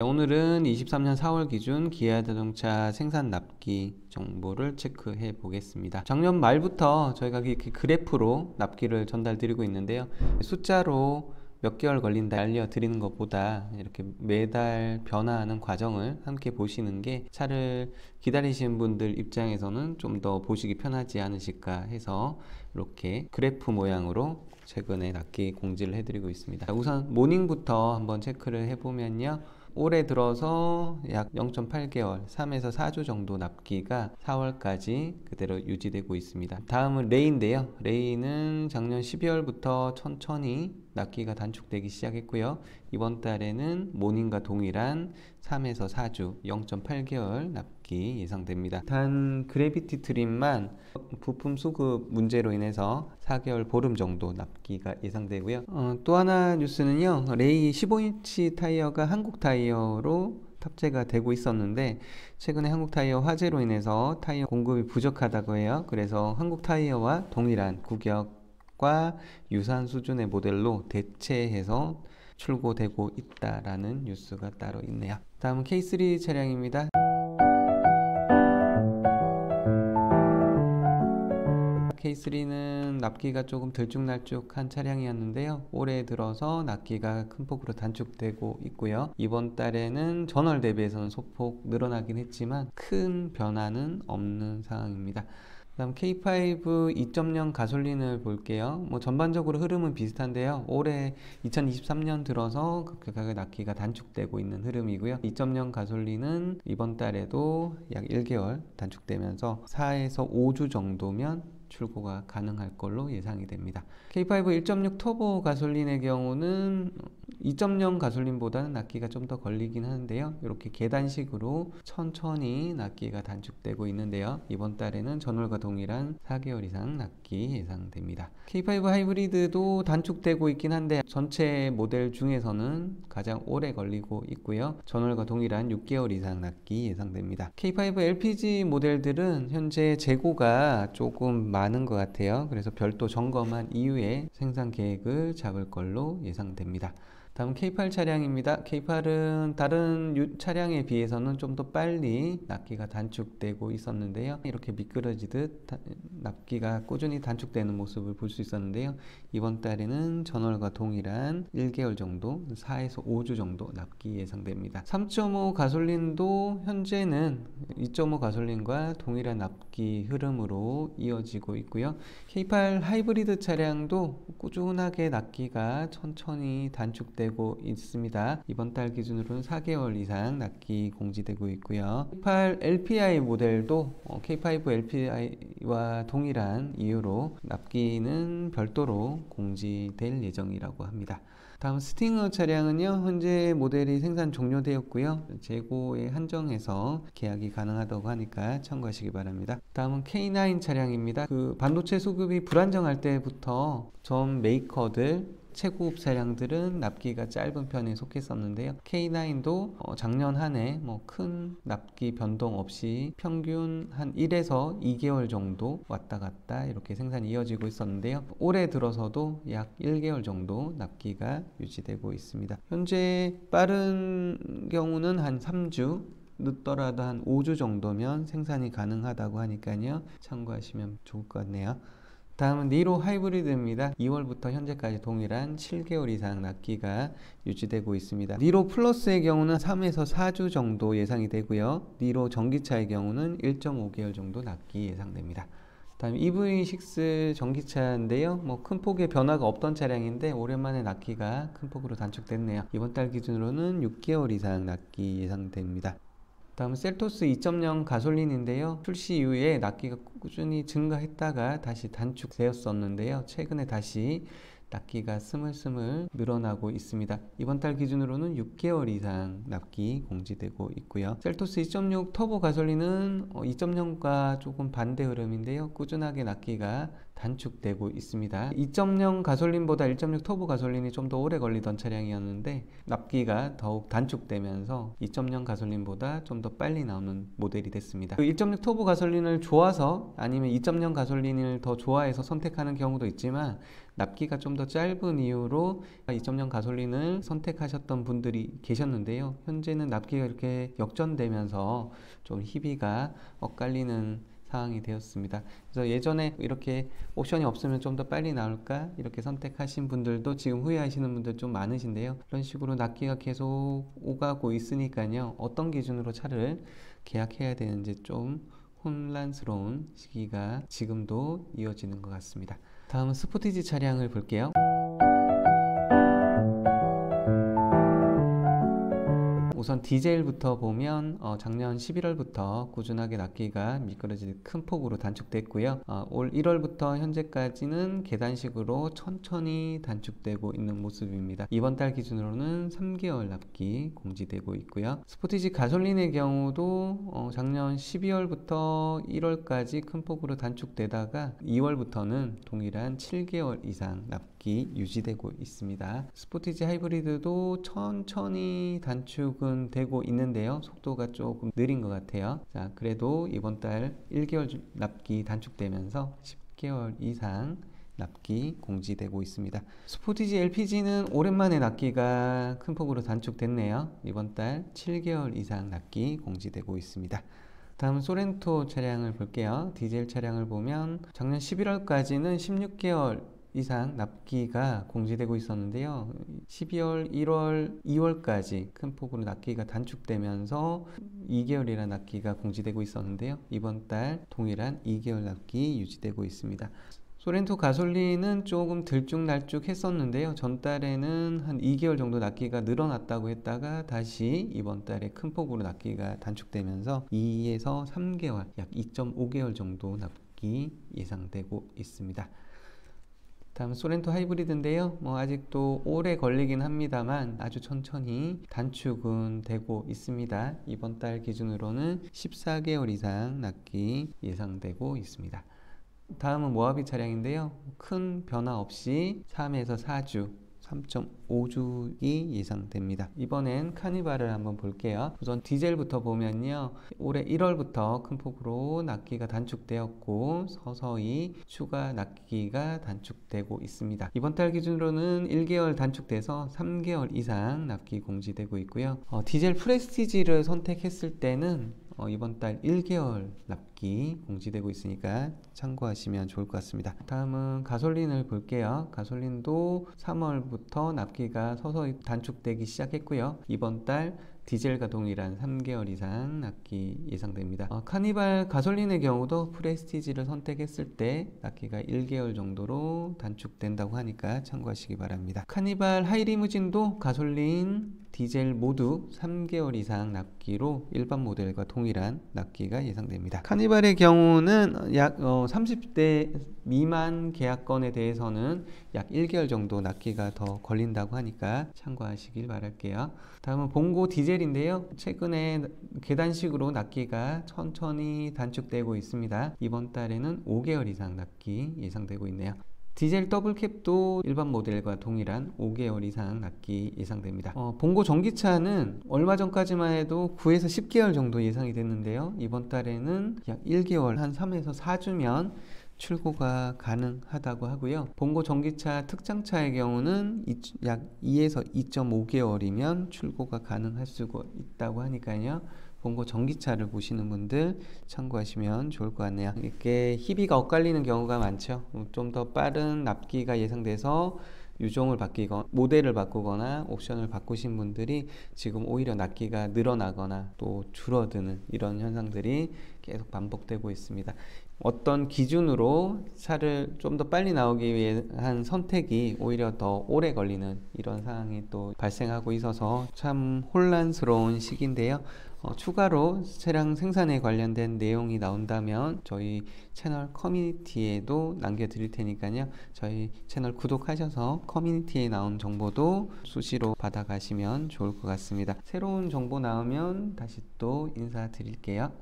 오늘은 23년 4월 기준 기아자동차 생산 납기 정보를 체크해 보겠습니다. 작년 말부터 저희가 이렇게 그래프로 납기를 전달 드리고 있는데요. 숫자로 몇 개월 걸린다 알려드리는 것보다 이렇게 매달 변화하는 과정을 함께 보시는 게 차를 기다리시는 분들 입장에서는 좀 더 보시기 편하지 않으실까 해서 이렇게 그래프 모양으로 최근에 납기 공지를 해드리고 있습니다. 우선 모닝부터 한번 체크를 해보면요. 올해 들어서 약 0.8개월, 3에서 4주 정도 납기가 4월까지 그대로 유지되고 있습니다. 다음은 레이인데요. 레이는 작년 12월부터 천천히 납기가 단축되기 시작했고요. 이번 달에는 모닝과 동일한 3에서 4주, 0.8개월 납기 예상됩니다. 단 그래비티 트림만 부품 수급 문제로 인해서 4개월 보름 정도 납기가 예상되고요. 또 하나 뉴스는요. 레이 15인치 타이어가 한국 타이어로 탑재가 되고 있었는데 최근에 한국 타이어 화재로 인해서 타이어 공급이 부족하다고 해요. 그래서 한국 타이어와 동일한 구격과 유사한 수준의 모델로 대체해서 출고되고 있다라는 뉴스가 따로 있네요. 다음은 K3 차량입니다. K3는 납기가 조금 들쭉날쭉한 차량이었는데요. 올해 들어서 납기가 큰 폭으로 단축되고 있고요. 이번 달에는 전월 대비해서는 소폭 늘어나긴 했지만 큰 변화는 없는 상황입니다. 다음 K5 2.0 가솔린을 볼게요. 전반적으로 흐름은 비슷한데요. 올해 2023년 들어서 급격하게 납기가 단축되고 있는 흐름이고요. 2.0 가솔린은 이번 달에도 약 1개월 단축되면서 4에서 5주 정도면 출고가 가능할 걸로 예상이 됩니다. K5 1.6 터보 가솔린의 경우는 2.0 가솔린보다는 납기가 좀 더 걸리긴 하는데요. 이렇게 계단식으로 천천히 납기가 단축되고 있는데요. 이번 달에는 전월과 동일한 4개월 이상 납기 예상됩니다. K5 하이브리드도 단축되고 있긴 한데 전체 모델 중에서는 가장 오래 걸리고 있고요. 전월과 동일한 6개월 이상 납기 예상됩니다. K5 LPG 모델들은 현재 재고가 조금 많은 것 같아요. 그래서 별도 점검한 이후에 생산 계획을 잡을 걸로 예상됩니다. 다음 K8 차량입니다. K8은 다른 차량에 비해서는 좀 더 빨리 납기가 단축되고 있었는데요. 이렇게 미끄러지듯 납기가 꾸준히 단축되는 모습을 볼 수 있었는데요. 이번 달에는 전월과 동일한 1개월 정도, 4에서 5주 정도 납기 예상됩니다. 3.5 가솔린도 현재는 2.5 가솔린과 동일한 납기 흐름으로 이어지고 있고요. K8 하이브리드 차량도 꾸준하게 납기가 천천히 단축되고 있습니다. 이번 달 기준으로는 4개월 이상 납기 공지되고 있고요. K8 LPI 모델도 K5 LPI와 동일한 이유로 납기는 별도로 공지될 예정이라고 합니다. 다음 스팅어 차량은요, 현재 모델이 생산 종료되었고요. 재고에 한정해서 계약이 가능하다고 하니까 참고하시기 바랍니다. 다음은 K9 차량입니다. 반도체 수급이 불안정할 때부터 전 메이커들 최고급 차량들은 납기가 짧은 편에 속했었는데요. K9도 작년 한 해 큰 납기 변동 없이 평균 한 1에서 2개월 정도 왔다 갔다 이렇게 생산이 이어지고 있었는데요. 올해 들어서도 약 1개월 정도 납기가 유지되고 있습니다. 현재 빠른 경우는 한 3주, 늦더라도 한 5주 정도면 생산이 가능하다고 하니까요. 참고하시면 좋을 것 같네요. 다음은 니로 하이브리드입니다. 2월부터 현재까지 동일한 7개월 이상 납기가 유지되고 있습니다. 니로 플러스의 경우는 3에서 4주 정도 예상이 되고요. 니로 전기차의 경우는 1.5개월 정도 납기 예상됩니다. 다음 EV6 전기차인데요. 큰 폭의 변화가 없던 차량인데 오랜만에 납기가 큰 폭으로 단축됐네요. 이번 달 기준으로는 6개월 이상 납기 예상됩니다. 다음 셀토스 2.0 가솔린인데요. 출시 이후에 납기가 꾸준히 증가했다가 다시 단축되었었는데요. 최근에 다시 납기가 스물스물 늘어나고 있습니다. 이번 달 기준으로는 6개월 이상 납기 공지되고 있고요. 셀토스 2.6 터보 가솔린은 2.0과 조금 반대 흐름인데요. 꾸준하게 납기가 단축되고 있습니다. 2.0 가솔린보다 1.6 터보 가솔린이 좀 더 오래 걸리던 차량이었는데 납기가 더욱 단축되면서 2.0 가솔린보다 좀 더 빨리 나오는 모델이 됐습니다. 1.6 터보 가솔린을 좋아서 아니면 2.0 가솔린을 더 좋아해서 선택하는 경우도 있지만 납기가 좀 더 짧은 이유로 2.0 가솔린을 선택하셨던 분들이 계셨는데요. 현재는 납기가 이렇게 역전되면서 좀 희비가 엇갈리는 상황이 되었습니다. 그래서 예전에 이렇게 옵션이 없으면 좀 더 빨리 나올까 이렇게 선택하신 분들도 지금 후회하시는 분들 좀 많으신데요. 이런 식으로 납기가 계속 오가고 있으니까요. 어떤 기준으로 차를 계약해야 되는지 좀 혼란스러운 시기가 지금도 이어지는 것 같습니다. 다음은 스포티지 차량을 볼게요. 우선 디젤부터 보면 작년 11월부터 꾸준하게 납기가 미끄러지듯 큰 폭으로 단축됐고요. 올 1월부터 현재까지는 계단식으로 천천히 단축되고 있는 모습입니다. 이번 달 기준으로는 3개월 납기 공지되고 있고요. 스포티지 가솔린의 경우도 작년 12월부터 1월까지 큰 폭으로 단축되다가 2월부터는 동일한 7개월 이상 납기 유지되고 있습니다. 스포티지 하이브리드도 천천히 단축은 되고 있는데요. 속도가 조금 느린 것 같아요. 자, 그래도 이번 달 1개월 납기 단축되면서 10개월 이상 납기 공지되고 있습니다. 스포티지 LPG는 오랜만에 납기가 큰 폭으로 단축됐네요. 이번 달 7개월 이상 납기 공지되고 있습니다. 다음 소렌토 차량을 볼게요. 디젤 차량을 보면 작년 11월까지는 16개월 이상 납기가 공지되고 있었는데요. 12월, 1월, 2월까지 큰 폭으로 납기가 단축되면서 2개월이라는 납기가 공지되고 있었는데요. 이번 달 동일한 2개월 납기 유지되고 있습니다. 소렌토 가솔린은 조금 들쭉날쭉 했었는데요. 전달에는 한 2개월 정도 납기가 늘어났다고 했다가 다시 이번 달에 큰 폭으로 납기가 단축되면서 2에서 3개월, 약 2.5개월 정도 납기 예상되고 있습니다. 다음 소렌토 하이브리드인데요. 아직도 오래 걸리긴 합니다만 아주 천천히 단축은 되고 있습니다. 이번 달 기준으로는 14개월 이상 납기 예상되고 있습니다. 다음은 모하비 차량인데요. 큰 변화 없이 3에서 4주 3.5주기 예상됩니다. 이번엔 카니발을 한번 볼게요. 우선 디젤부터 보면요. 올해 1월부터 큰 폭으로 납기가 단축되었고 서서히 추가 납기가 단축되고 있습니다. 이번 달 기준으로는 1개월 단축돼서 3개월 이상 납기 공지되고 있고요. 디젤 프레스티지를 선택했을 때는 이번 달 1개월 납기 공지되고 있으니까 참고하시면 좋을 것 같습니다. 다음은 가솔린을 볼게요. 가솔린도 3월부터 납기가 서서히 단축되기 시작했고요. 이번 달 디젤과 동일한 3개월 이상 납기 예상됩니다. 카니발 가솔린의 경우도 프레스티지를 선택했을 때 납기가 1개월 정도로 단축된다고 하니까 참고하시기 바랍니다. 카니발 하이리무진도 가솔린, 디젤 모두 3개월 이상 납기로 일반 모델과 동일한 납기가 예상됩니다. 카니발의 경우는 약 30대 미만 계약건에 대해서는 약 1개월 정도 납기가 더 걸린다고 하니까 참고하시길 바랄게요. 다음은 봉고 디젤인데요. 최근에 계단식으로 납기가 천천히 단축되고 있습니다. 이번 달에는 5개월 이상 납기 예상되고 있네요. 디젤 더블캡도 일반 모델과 동일한 5개월 이상 납기 예상됩니다. 봉고 전기차는 얼마 전까지만 해도 9에서 10개월 정도 예상이 됐는데요. 이번 달에는 약 1개월, 한 3에서 4주면 출고가 가능하다고 하고요. 봉고 전기차 특장차의 경우는 약 2에서 2.5개월이면 출고가 가능할 수가 있다고 하니까요. 봉고 전기차를 보시는 분들 참고하시면 좋을 것 같네요. 이렇게 희비가 엇갈리는 경우가 많죠. 좀 더 빠른 납기가 예상돼서 유종을 바뀌거나 모델을 바꾸거나 옵션을 바꾸신 분들이 지금 오히려 납기가 늘어나거나 또 줄어드는 이런 현상들이 계속 반복되고 있습니다. 어떤 기준으로 차를 좀 더 빨리 나오기 위한 선택이 오히려 더 오래 걸리는 이런 상황이 또 발생하고 있어서 참 혼란스러운 시기인데요. 추가로 차량 생산에 관련된 내용이 나온다면 저희 채널 커뮤니티에도 남겨드릴 테니까요. 저희 채널 구독하셔서 커뮤니티에 나온 정보도 수시로 받아가시면 좋을 것 같습니다. 새로운 정보 나오면 다시 또 인사드릴게요.